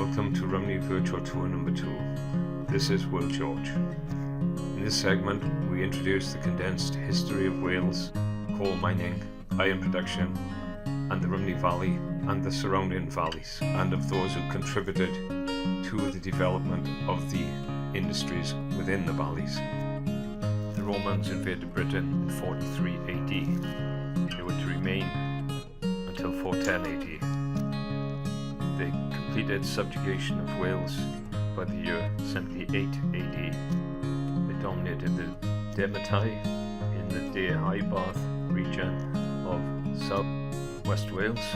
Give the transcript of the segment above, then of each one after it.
Welcome to Rhymney Virtual Tour number 2. This is Will George. In this segment, we introduce the condensed history of Wales, coal mining, iron production, and the Rhymney Valley and the surrounding valleys, and of those who contributed to the development of the industries within the valleys. The Romans invaded Britain in 43 AD. They were to remain until 410 AD. They completed subjugation of Wales by the year 78 AD. They dominated the Demetae in the Deheubarth region of south-west Wales.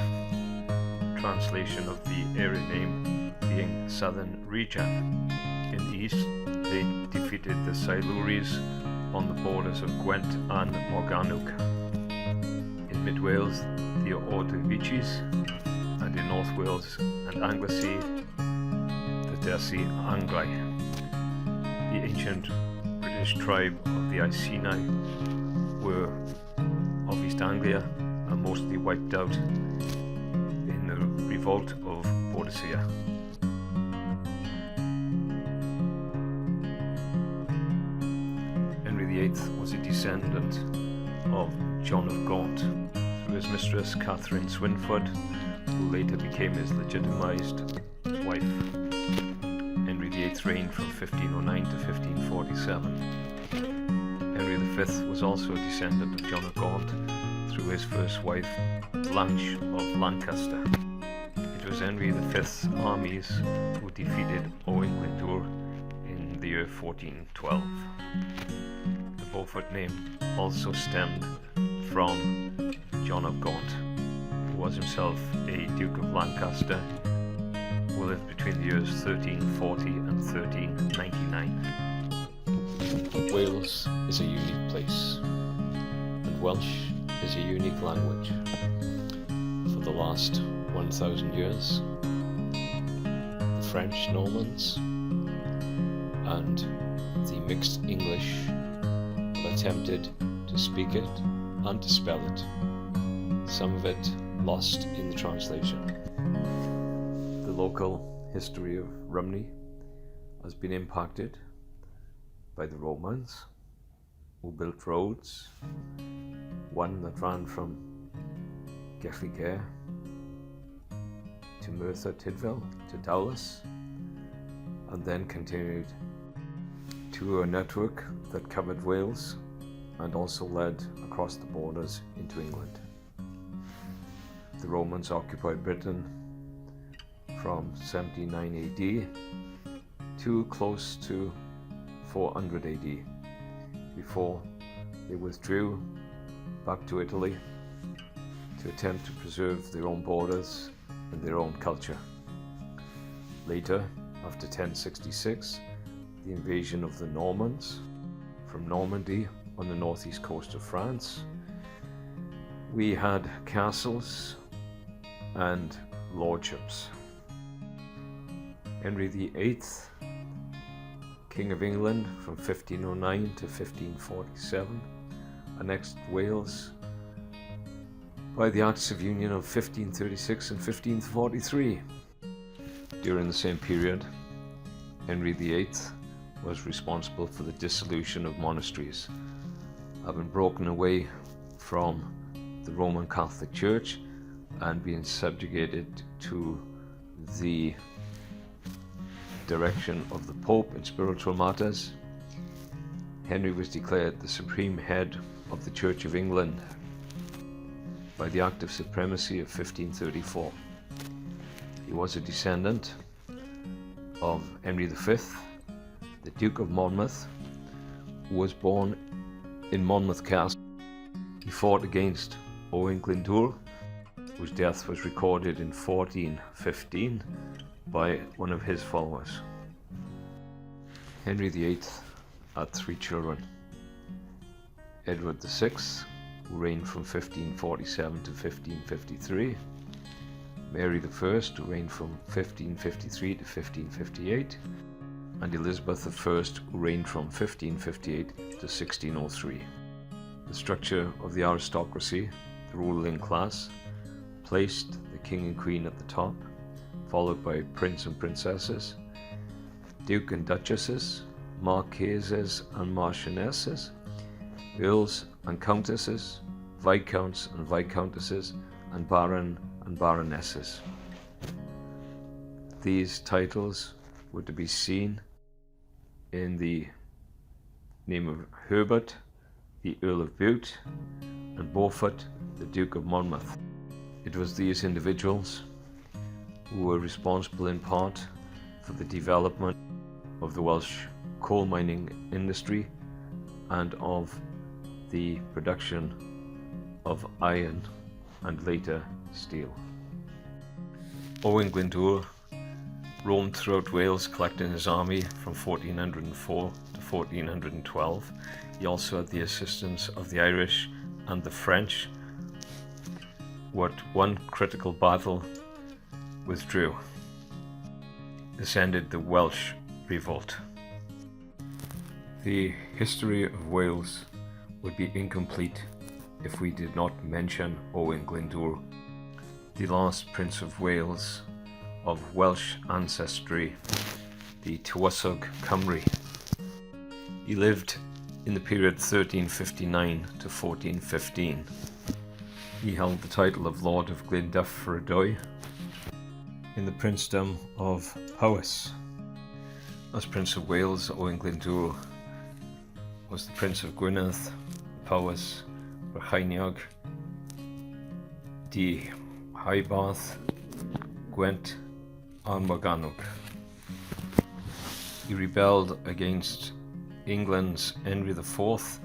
Translation of the area name being Southern Region. In the east, they defeated the Silures on the borders of Gwent and Morgannwg. In mid Wales, the Ordovices, and in North Wales and Anglesey, the Dersi Angli. The ancient British tribe of the Iceni were of East Anglia and mostly wiped out in the revolt of Boadicea. Henry VIII was a descendant of John of Gaunt through his mistress Catherine Swynford, who later became his legitimised wife. Henry VIII reigned from 1509 to 1547. Henry V was also a descendant of John of Gaunt through his first wife, Blanche of Lancaster. It was Henry V's armies who defeated Owain Glyndwr in the year 1412. The Beaufort name also stemmed from John of Gaunt, who was himself a Duke of Lancaster, who lived between the years 1340 and 1399. Wales is a unique place, and Welsh is a unique language. For the last 1,000 years, the French Normans and the mixed English have attempted to speak it and to spell it, some of it lost in the translation. The local history of Rumney has been impacted by the Romans, who built roads, one that ran from Gelligaer to Merthyr Tydfil to Dowlas, and then continued to a network that covered Wales and also led across the borders into England. The Romans occupied Britain from 79 AD to close to 400 AD, before they withdrew back to Italy to attempt to preserve their own borders and their own culture. Later, after 1066, the invasion of the Normans from Normandy on the northeast coast of France, we had castles and lordships. Henry VIII, King of England from 1509 to 1547, annexed Wales by the Acts of Union of 1536 and 1543. During the same period, Henry VIII was responsible for the dissolution of monasteries, having broken away from the Roman Catholic Church and being subjugated to the direction of the Pope in spiritual matters. Henry was declared the supreme head of the Church of England by the Act of Supremacy of 1534. He was a descendant of Henry V, the Duke of Monmouth, who was born in Monmouth Castle. He fought against Owain Glyndwr, whose death was recorded in 1415 by one of his followers. Henry VIII had 3 children. Edward VI, who reigned from 1547 to 1553, Mary I, who reigned from 1553 to 1558, and Elizabeth I, who reigned from 1558 to 1603. The structure of the aristocracy, the ruling class, placed the king and queen at the top, followed by prince and princesses, duke and duchesses, marquises and marchionesses, earls and countesses, viscounts and viscountesses, and baron and baronesses. These titles were to be seen in the name of Herbert, the Earl of Bute, and Beaufort, the Duke of Monmouth. It was these individuals who were responsible in part for the development of the Welsh coal mining industry and of the production of iron and later steel. Owain Glyndwr roamed throughout Wales collecting his army from 1404 to 1412. He also had the assistance of the Irish and the French, who at one critical battle withdrew. This ended the Welsh revolt. The history of Wales would be incomplete if we did not mention Owain Glyndwr, the last Prince of Wales of Welsh ancestry, the Tywysog Cymru. He lived in the period 1359 to 1415. He held the title of Lord of Glyndwr in the princedom of Powys. As Prince of Wales, Owain Glyndwr was the Prince of Gwynedd, Powys, Rhymney, di Haibarth, Gwent, and Margam. He rebelled against England's Henry IV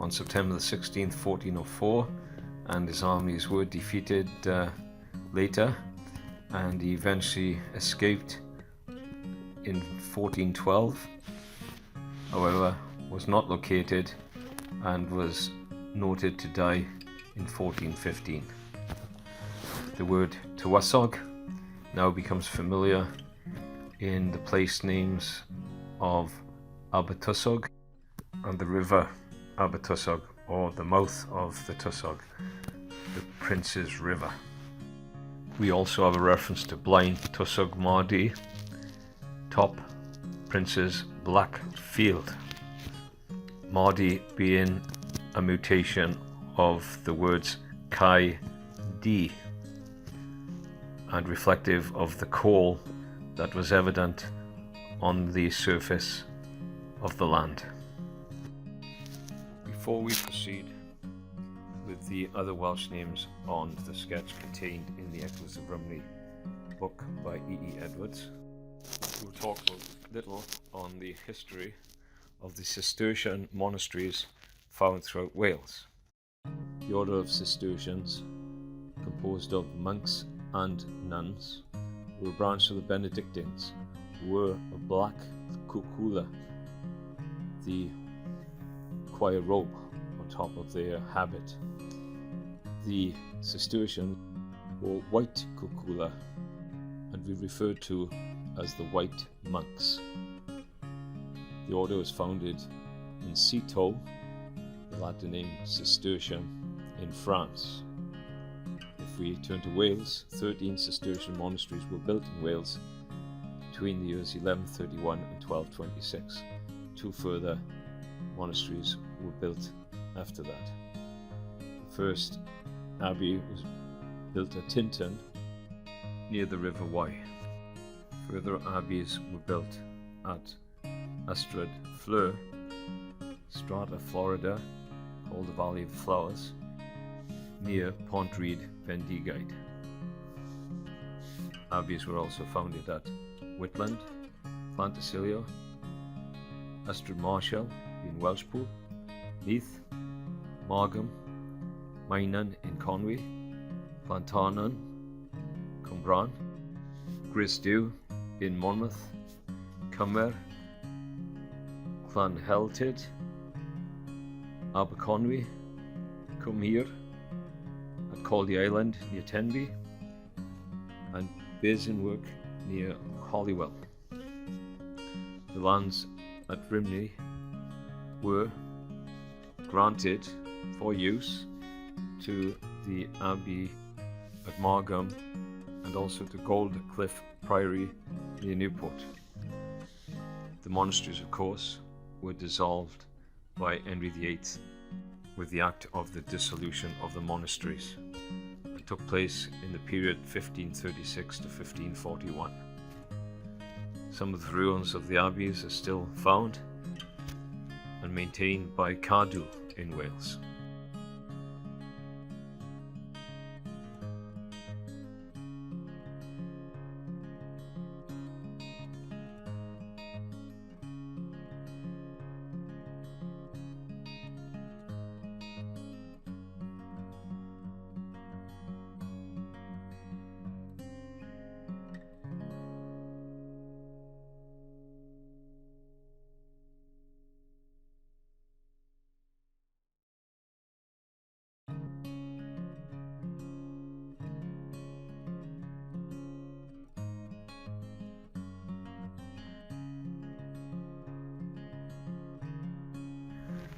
on September 16, 1404, and his armies were defeated later, and he eventually escaped in 1412. However, was not located and was noted to die in 1415. The word Tywysog now becomes familiar in the place names of Abertwysog and the river Abertwysog, or the mouth of the Tywysog, the Prince's River. We also have a reference to Blaen Tywysog Mardi, top Prince's Black Field. Mardi being a mutation of the words Kai D, and reflective of the coal that was evident on the surface of the land. Before we proceed with the other Welsh names on the sketch contained in the Echoes of Rhymney book by E. Edwards, we'll talk a little on the history of the Cistercian monasteries found throughout Wales. The order of Cistercians, composed of monks and nuns, were a branch of the Benedictines, who wore a black cucula, the choir robe, on top of their habit. The Cistercians wore white cucula, and we referred to as the White Monks. The order was founded in Citeaux, the Latin name Cistercian, in France. If we turn to Wales, 13 Cistercian monasteries were built in Wales between the years 1131 and 1226. 2 further monasteries were built after that. The first abbey was built at Tintern, near the River Wye. Further abbeys were built at Ystrad Fleur, Strata Florida, called the Valley of Flowers, near Pontryd Bendigaid. Abbeys were also founded at Whitland, Llantysilio, Ystrad Marshall in Welshpool, Neath, Margam, Mainan in Conwy, Plantarnon, Cwmbran, Grisdew in Monmouth, Cymer, Llanheltyd, Aberconwy, Cwmhir, at Caldy Island near Tenby, and Basinwork near Holywell. The lands at Rhymney were granted for use to the Abbey at Margam and also to Goldcliff Priory near Newport. The monasteries, of course, were dissolved by Henry VIII with the Act of the Dissolution of the Monasteries. It took place in the period 1536 to 1541. Some of the ruins of the abbeys are still found and maintained by Cadw in Wales.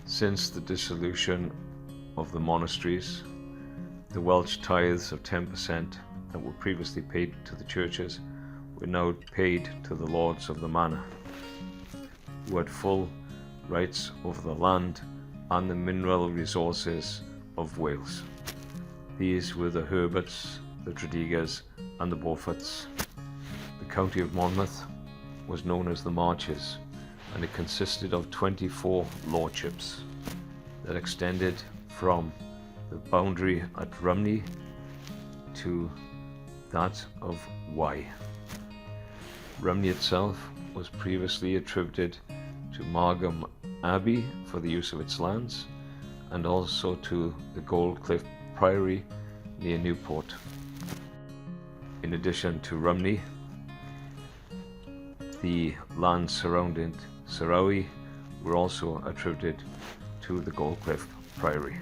Since the dissolution of the monasteries, the Welsh tithes of 10% that were previously paid to the churches were now paid to the lords of the manor, who had full rights over the land and the mineral resources of Wales. These were the Herberts, the Tredigers and the Beauforts. The county of Monmouth was known as the Marches, and it consisted of 24 lordships that extended from the boundary at Rumney to that of Wye. Rumney itself was previously attributed to Margam Abbey for the use of its lands, and also to the Goldcliff Priory near Newport. In addition to Rumney, the lands surrounding Sarawi were also attributed to the Goldcliff Priory.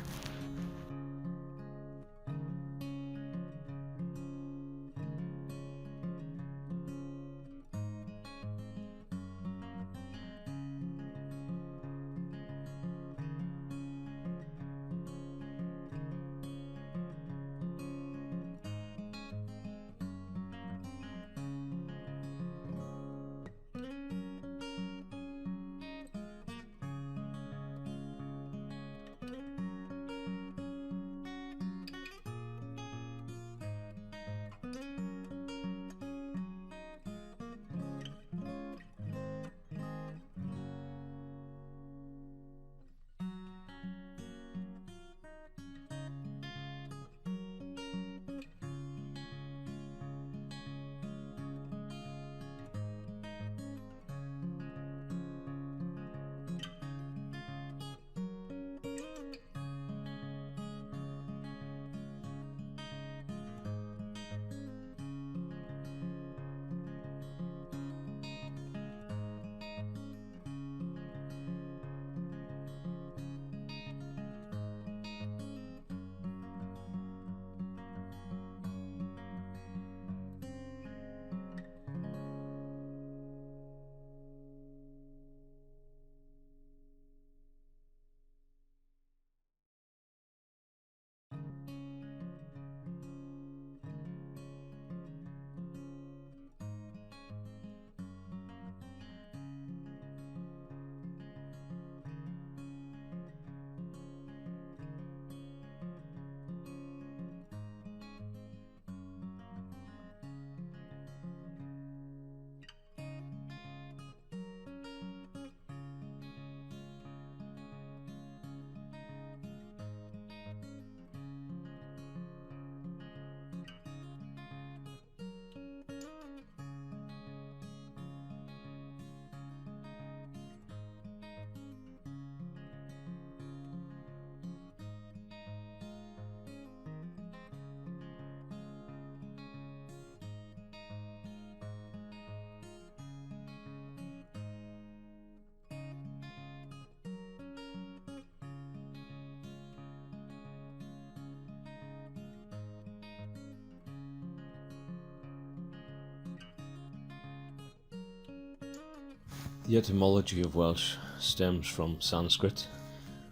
The etymology of Welsh stems from Sanskrit,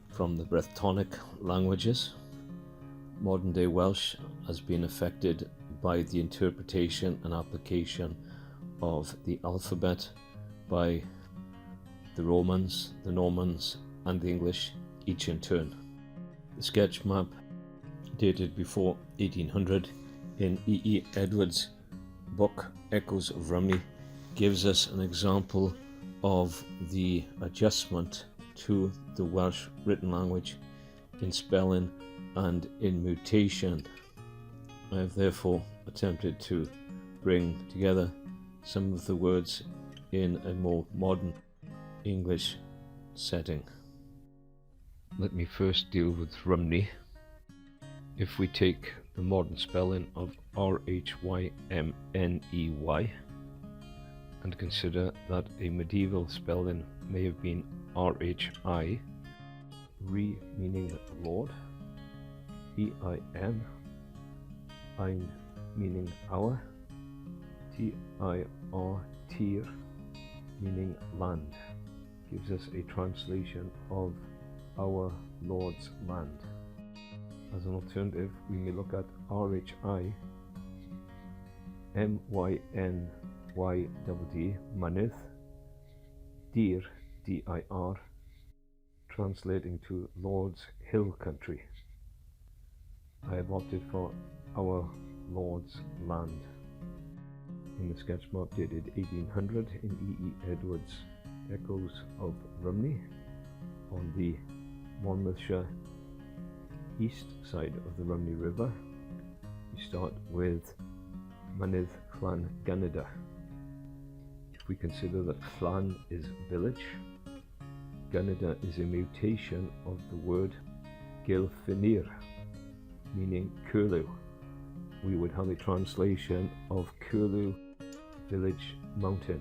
from the Brythonic languages. Modern-day Welsh has been affected by the interpretation and application of the alphabet by the Romans, the Normans, and the English, each in turn. The sketch map, dated before 1800 in E. Edwards' book Echoes of Rhymney, gives us an example of the adjustment to the Welsh written language in spelling and in mutation. I have therefore attempted to bring together some of the words in a more modern English setting. Let me first deal with Rumney. If we take the modern spelling of Rhymney and consider that a medieval spelling may have been Rhi, Re meaning Lord, Ein, Ein meaning our, Tir meaning land, gives us a translation of our Lord's land. As an alternative, we may look at Rhi, Mynydd, Mynydd, Dir, Dir, translating to Lord's Hill Country. I have opted for our Lord's land. In the sketch map dated 1800 in E. Edwards' Echoes of Rhymney, on the Monmouthshire east side of the Rumney River, we start with Mynydd Clan Gynedr. If we consider that Clan is village, Gynedr is a mutation of the word Gylfinir, meaning curlew. We would have a translation of curlew village mountain,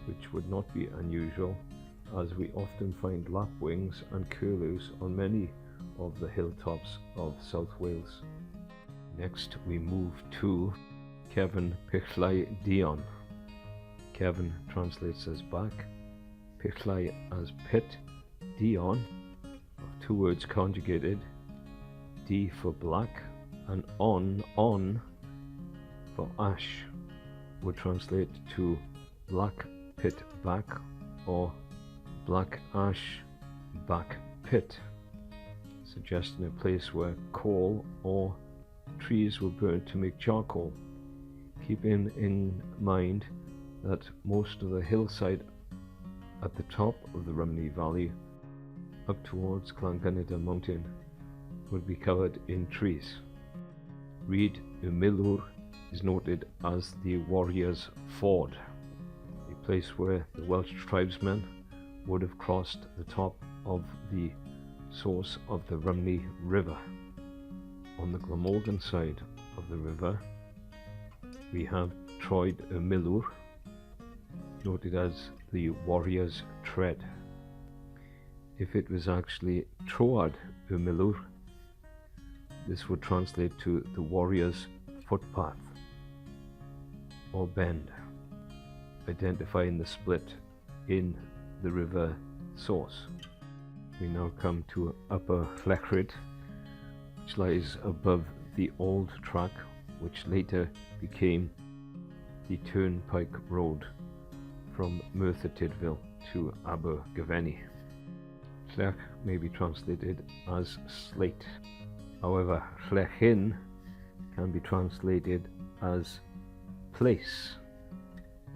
which would not be unusual, as we often find lapwings and curlews on many of the hilltops of South Wales. Next we move to Cefn Pyllai Dion. Cefn translates as back, Pyllai as pit, Dion, two words conjugated, D for black and on for ash, would translate to black pit back or black ash back pit, suggesting a place where coal or trees were burned to make charcoal, keeping in mind that most of the hillside at the top of the Rumney Valley up towards Clan Gynedr mountain would be covered in trees. Rhyd y Milwr is noted as the warrior's ford, a place where the Welsh tribesmen would have crossed the top of the source of the Rumney River. On the Glamorgan side of the river, we have Troed y Milwr, noted as the warrior's tread. If it was actually Troad y Milwr, this would translate to the warrior's footpath or bend, identifying the split in the river source. We now come to Upper Llechryd, which lies above the old track, which later became the Turnpike Road from Merthyr Tydfil to Abergavenny. Llech may be translated as slate. However, Llechin can be translated as place.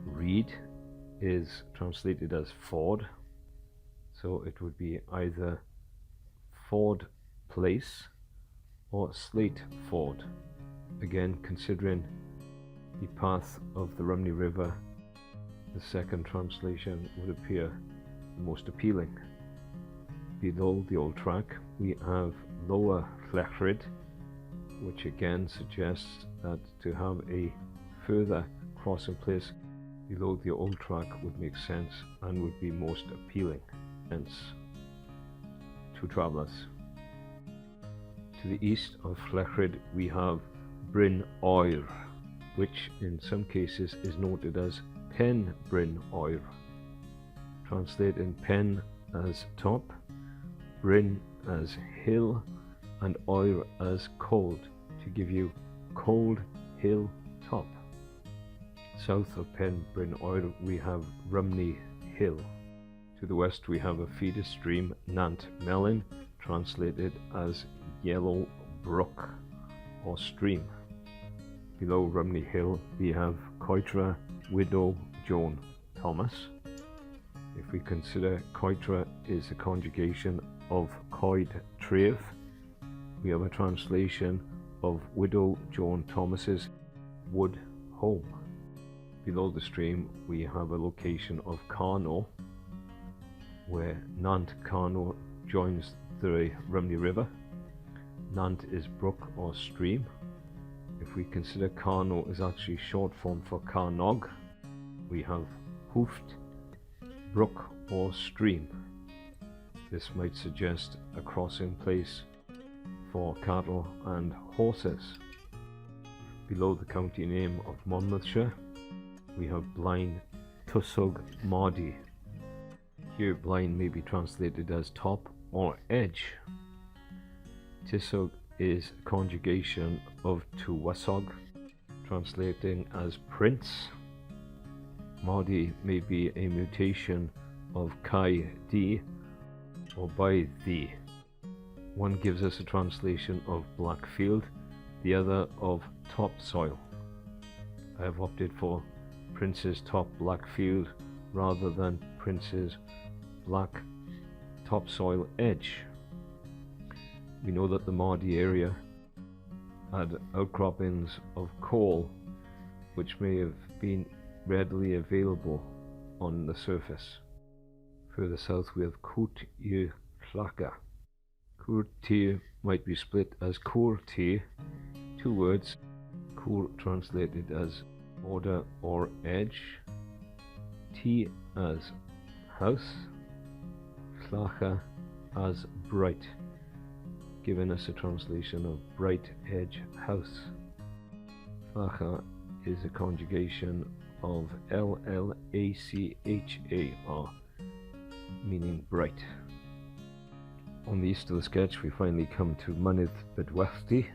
Rhyd is translated as ford, so it would be either ford place or slate ford. Again, considering the path of the Rumney River, the second translation would appear the most appealing. Below the old track, we have Lower Llechryd, which again suggests that to have a further crossing place below the old track would make sense and would be most appealing, hence to travellers. To the east of Llechryd we have Bryn Oer, which in some cases is noted as Pen Bryn Oer, translating pen as top, Bryn as hill, and Oer as cold, to give you Cold Hill Top. South of Pen Bryn Oil we have Rumney Hill. To the west we have a feeder stream, Nant Melin, translated as Yellow Brook or Stream. Below Rumney Hill we have Coitra Widow Joan Thomas. If we consider Coitra is a conjugation of Coed Tref, we have a translation of Widow Joan Thomas's Wood Home. Below the stream we have a location of Carno, where Nant Carno joins the Rhymney River. Nant is brook or stream. If we consider Carno is actually short form for Carnog, we have Hoofed, brook or stream. This might suggest a crossing place for cattle and horses. Below the county name of Monmouthshire we have Blaen Tusog Mardi. Here Blaen may be translated as top or edge. Tisog is a conjugation of Tuwasog, translating as prince. Mardi may be a mutation of Kai Di or by thee. One gives us a translation of Blackfield, the other of topsoil. I have opted for Prince's Top Blackfield rather than Prince's Black Topsoil Edge. We know that the Mardi area had outcroppings of coal which may have been readily available on the surface. Further south we have Cwrt y Llacca. Cwrt Tir might be split as Cwr Tir, two words, Cwr translated as border or edge, T as house, Llacca as bright, giving us a translation of bright edge house. Llacca is a conjugation of Llachar, meaning bright. On the east of the sketch we finally come to Mynydd Bedwellty,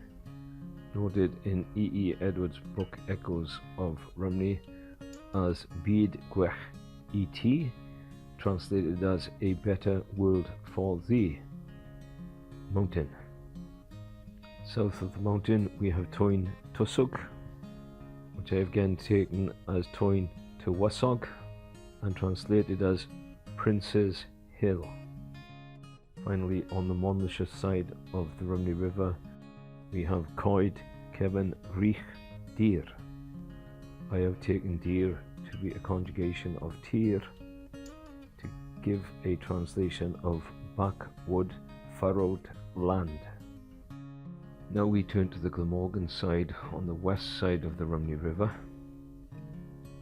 noted in E. Edwards' book Echoes of Rhymney as Byd Gwech Et, translated as a better world for thee. Mountain. South of the mountain we have Toin Tusog, which I have again taken as Toin Tywasog and translated as Prince's Hill. Finally, on the Monmouthshire side of the Rumney River we have Coed Kevin Rich Deer. I have taken deer to be a conjugation of tir to give a translation of backwood furrowed land. Now we turn to the Glamorgan side on the west side of the Rumney River,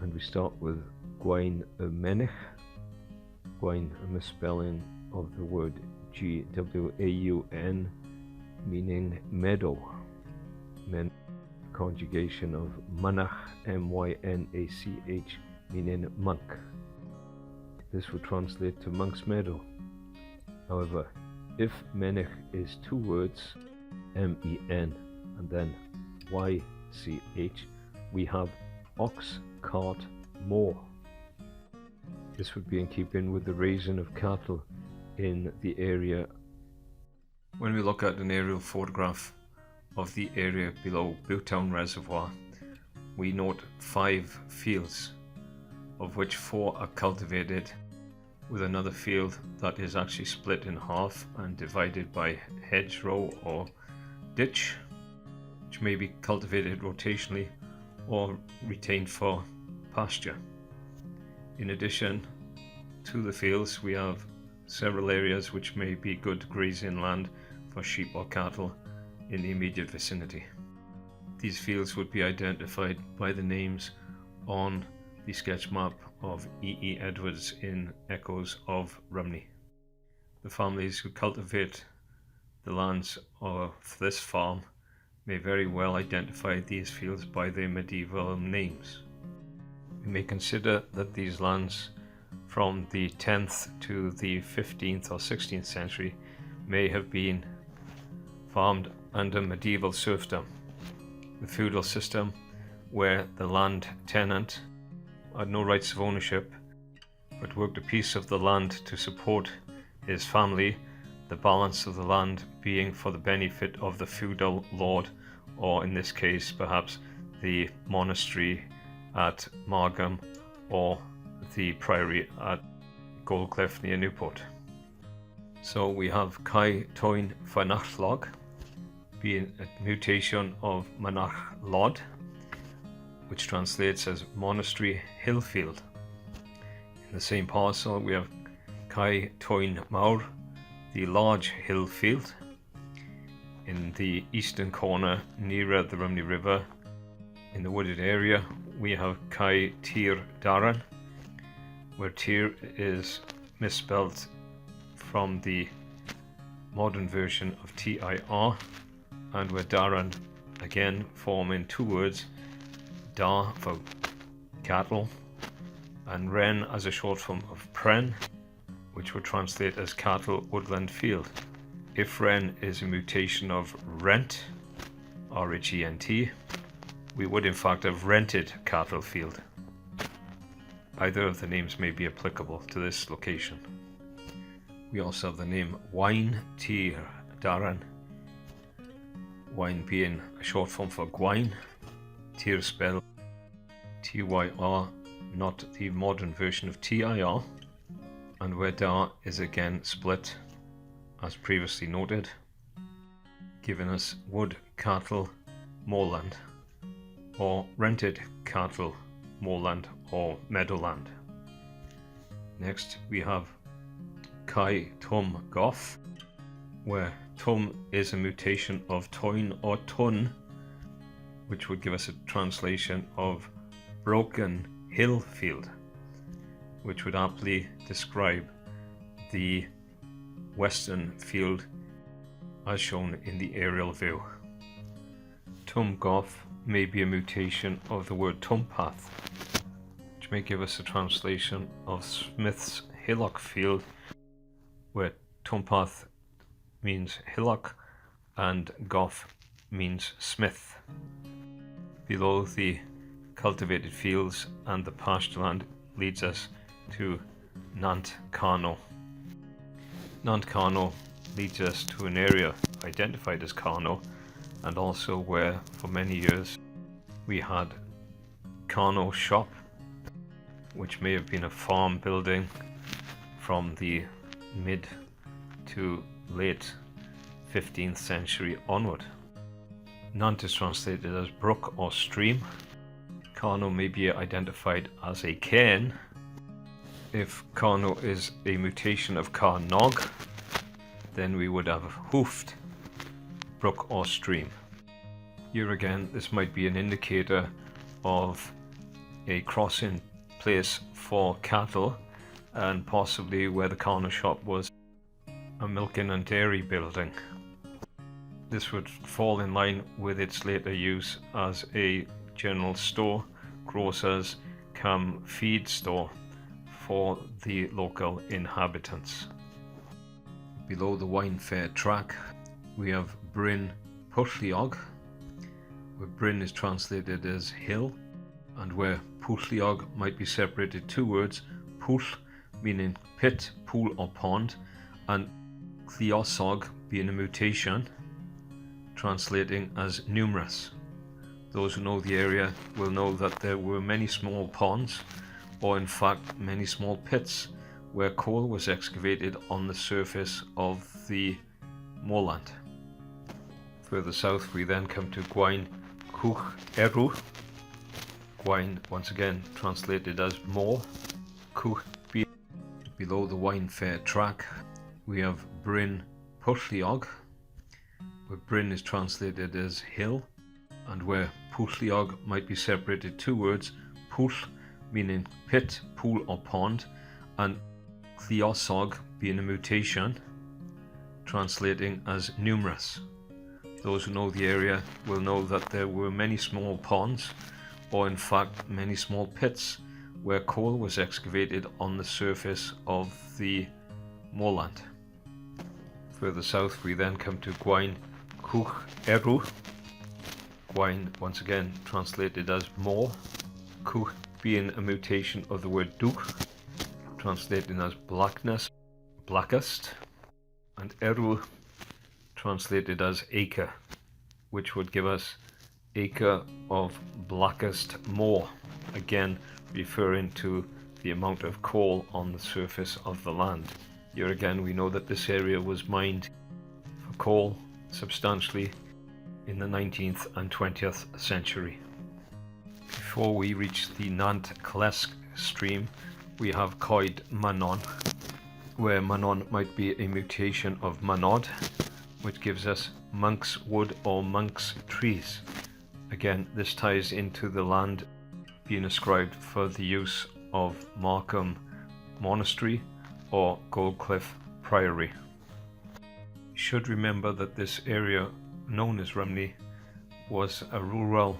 and we start with Gwaun y Menich. Gwaun, a misspelling of the word Gwaun, meaning meadow. Men, conjugation of Mynach, Mynach, meaning monk. This would translate to monk's meadow. However, if Menich is two words, Men and then YCH, we have ox cart moor. This would be in keeping with the raising of cattle in the area. When we look at an aerial photograph of the area below Bute Reservoir, we note 5 fields, of which 4 are cultivated, with another field that is actually split in half and divided by hedgerow or ditch, which may be cultivated rotationally or retained for pasture. In addition to the fields, we have several areas which may be good grazing land for sheep or cattle in the immediate vicinity. These fields would be identified by the names on the sketch map of E. Edwards in Echoes of Rhymney. The families who cultivate the lands of this farm may very well identify these fields by their medieval names. We may consider that these lands from the 10th to the 15th or 16th century may have been farmed under medieval serfdom, the feudal system where the land tenant had no rights of ownership but worked a piece of the land to support his family, the balance of the land being for the benefit of the feudal lord, or in this case perhaps the monastery at Margam or the priory at Goldcliff near Newport. So we have Cai Toin Fanachlog being a mutation of Manach Lod, which translates as monastery hillfield. In the same parcel we have Cai Toin Mawr, the large hill field. In the eastern corner nearer the Rumney River in the wooded area we have Cai Tir Daran, where Tir is misspelled from the modern version of TIR, and where Daran again forming two words, Dar for cattle and Ren as a short form of Pren, which would translate as cattle woodland field. If Ren is a mutation of rent, R-H-E-N-T, we would in fact have rented cattle field. Either of the names may be applicable to this location. We also have the name Wine Tir Daran, wine being a short form for gwine, Tir spelled T-Y-R, not the modern version of T-I-R, and where Dar is again split as previously noted, giving us wood cattle moorland, or rented cattle moorland or meadowland. Next we have Cai Tum Goff, where Tum is a mutation of Toin or Tun, which would give us a translation of broken hill field, which would aptly describe the western field as shown in the aerial view. Tum Goff may be a mutation of the word Tumpath, which may give us a translation of Smith's hillock field, where Tumpath means hillock and Goff means smith. Below the cultivated fields and the pasture land leads us to Nant Carno. Nant Carno leads us to an area identified as Carno, and also where for many years we had Carno Shop, which may have been a farm building from the mid to late 15th century onward. Nant is translated as brook or stream. Carno may be identified as a cairn. If Carno is a mutation of Carnog, then we would have hoofed brook or stream. Here again, this might be an indicator of a crossing place for cattle, and possibly where the Carno shop was a milking and dairy building. This would fall in line with its later use as a general store, grocers cum feed store for the local inhabitants. Below the wine fair track we have Bryn Pursliag, where Bryn is translated as hill, and where Pursliag might be separated two words, Pwll meaning pit, pool or pond, and Lliosog being a mutation, translating as numerous. Those who know the area will know that there were many small ponds, or in fact many small pits, where coal was excavated on the surface of the moorland. Further south we then come to Gwaun Cwch Erw. Gwaun once again translated as moor, Cwch below the wine fair track we have Bryn Pursliag, where Bryn is translated as hill, and where Pursliag might be separated two words, Pwll meaning pit, pool or pond, and Lliosog being a mutation, translating as numerous. Those who know the area will know that there were many small ponds, or in fact many small pits, where coal was excavated on the surface of the moorland. Further south we then come to Gwaun Cwch Erw. wine, once again translated as more, cwch being a mutation of the word dwch, translated as blackness, blackest, and erw translated as acre, which would give us acre of blackest moor, again referring to the amount of coal on the surface of the land. Here again we know that this area was mined for coal substantially in the 19th and 20th century. Before we reach the Nant Clesg stream, we have Coed Manon, where Manon might be a mutation of Manod, which gives us monk's wood or monk's trees. Again, this ties into the land being ascribed for the use of Margam Monastery or Goldcliff Priory. You should remember that this area known as Rumney was a rural,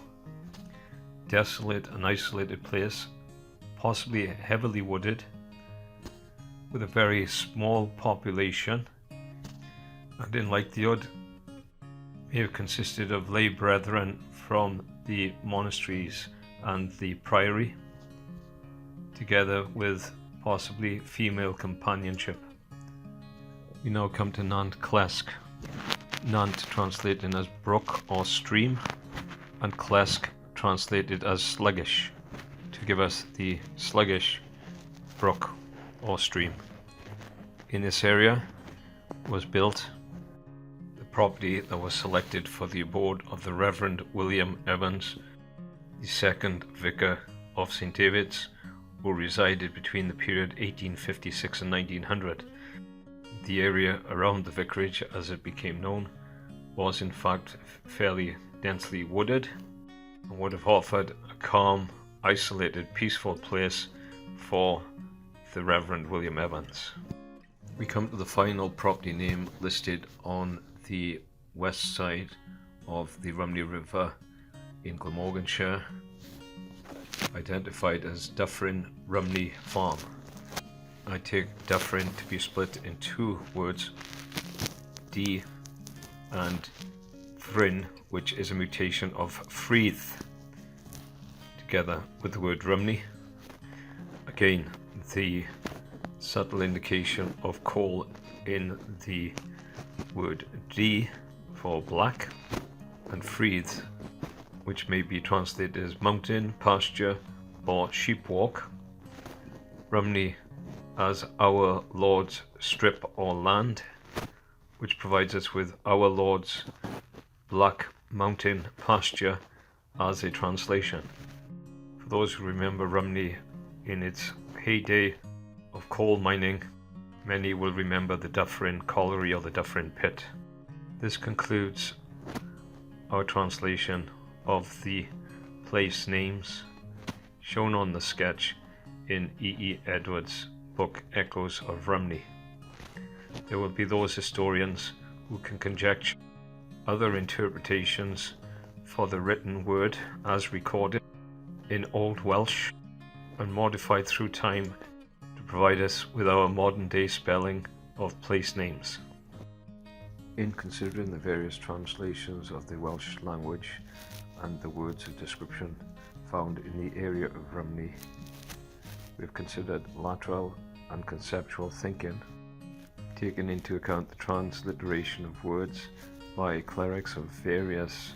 desolate and isolated place, possibly heavily wooded, with a very small population, and in likelihood may have consisted of lay brethren from the monasteries and the priory, together with possibly female companionship. We now come to Nant Clesg. Nant translated as brook or stream, and Clesg translated as sluggish, to give us the sluggish brook or stream. In this area was built the property that was selected for the abode of the Reverend William Evans, the second vicar of St David's, who resided between the period 1856 and 1900. The area around the vicarage, as it became known, was in fact fairly densely wooded and would have offered a calm, isolated, peaceful place for the Reverend William Evans. We come to the final property name listed on the west side of the Rumney River in Glamorganshire, identified as Dufferin Rumney Farm. I take Dufferin to be split in two words, D and Fryn, which is a mutation of Freeth, together with the word Rumney. Again, the subtle indication of coal in the word D for black, and Freeth, which may be translated as mountain, pasture, or sheepwalk. Rumney as our Lord's strip or land, which provides us with our Lord's black mountain pasture as a translation. For those who remember Rumney in its heyday of coal mining, many will remember the Dufferin colliery or the Dufferin pit. This concludes our translation of the place names shown on the sketch in E. Edwards' book Echoes of Rhymney. There will be those historians who can conjecture other interpretations for the written word as recorded in Old Welsh and modified through time to provide us with our modern day spelling of place names. In considering the various translations of the Welsh language and the words of description found in the area of Rumney, we have considered lateral and conceptual thinking, taken into account the transliteration of words by clerics of various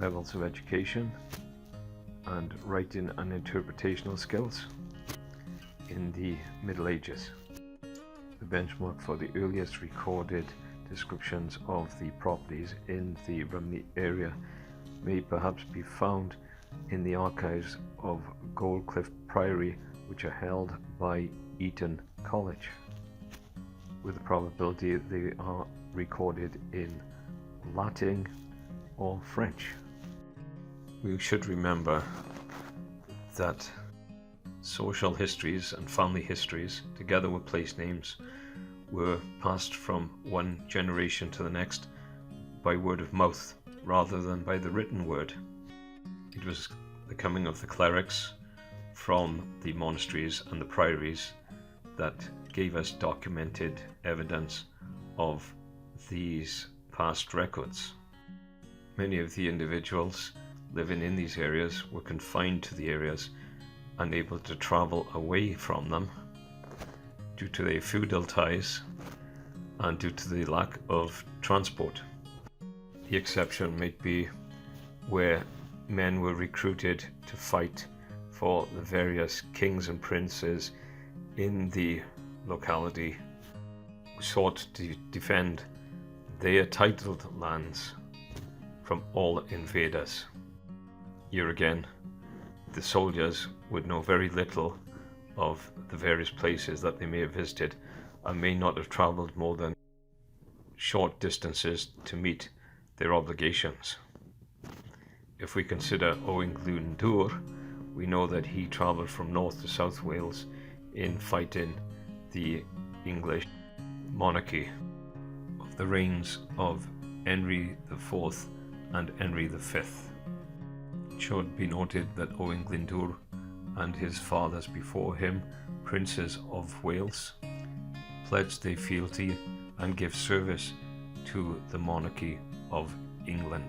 levels of education and writing and interpretational skills in the Middle Ages. The benchmark for the earliest recorded descriptions of the properties in the Rumney area may perhaps be found in the archives of Goldcliff Priory, which are held by Eton College, with the probability they are recorded in Latin or French. We should remember that social histories and family histories, together with place names, were passed from one generation to the next by word of mouth rather than by the written word. It was the coming of the clerics from the monasteries and the priories that gave us documented evidence of these past records. Many of the individuals living in these areas were confined to the areas, unable to travel away from them due to their feudal ties and due to the lack of transport. The exception might be where men were recruited to fight for the various kings and princes in the locality who sought to defend their titled lands from all invaders. Here again, the soldiers would know very little of the various places that they may have visited and may not have travelled more than short distances to meet their obligations. If we consider Owain Glyndwr, we know that he travelled from North to South Wales in fighting the English Monarchy of the reigns of Henry IV and Henry V. It should be noted that Owain Glyndwr and his fathers before him, princes of Wales, pledged their fealty and gave service to the monarchy of England.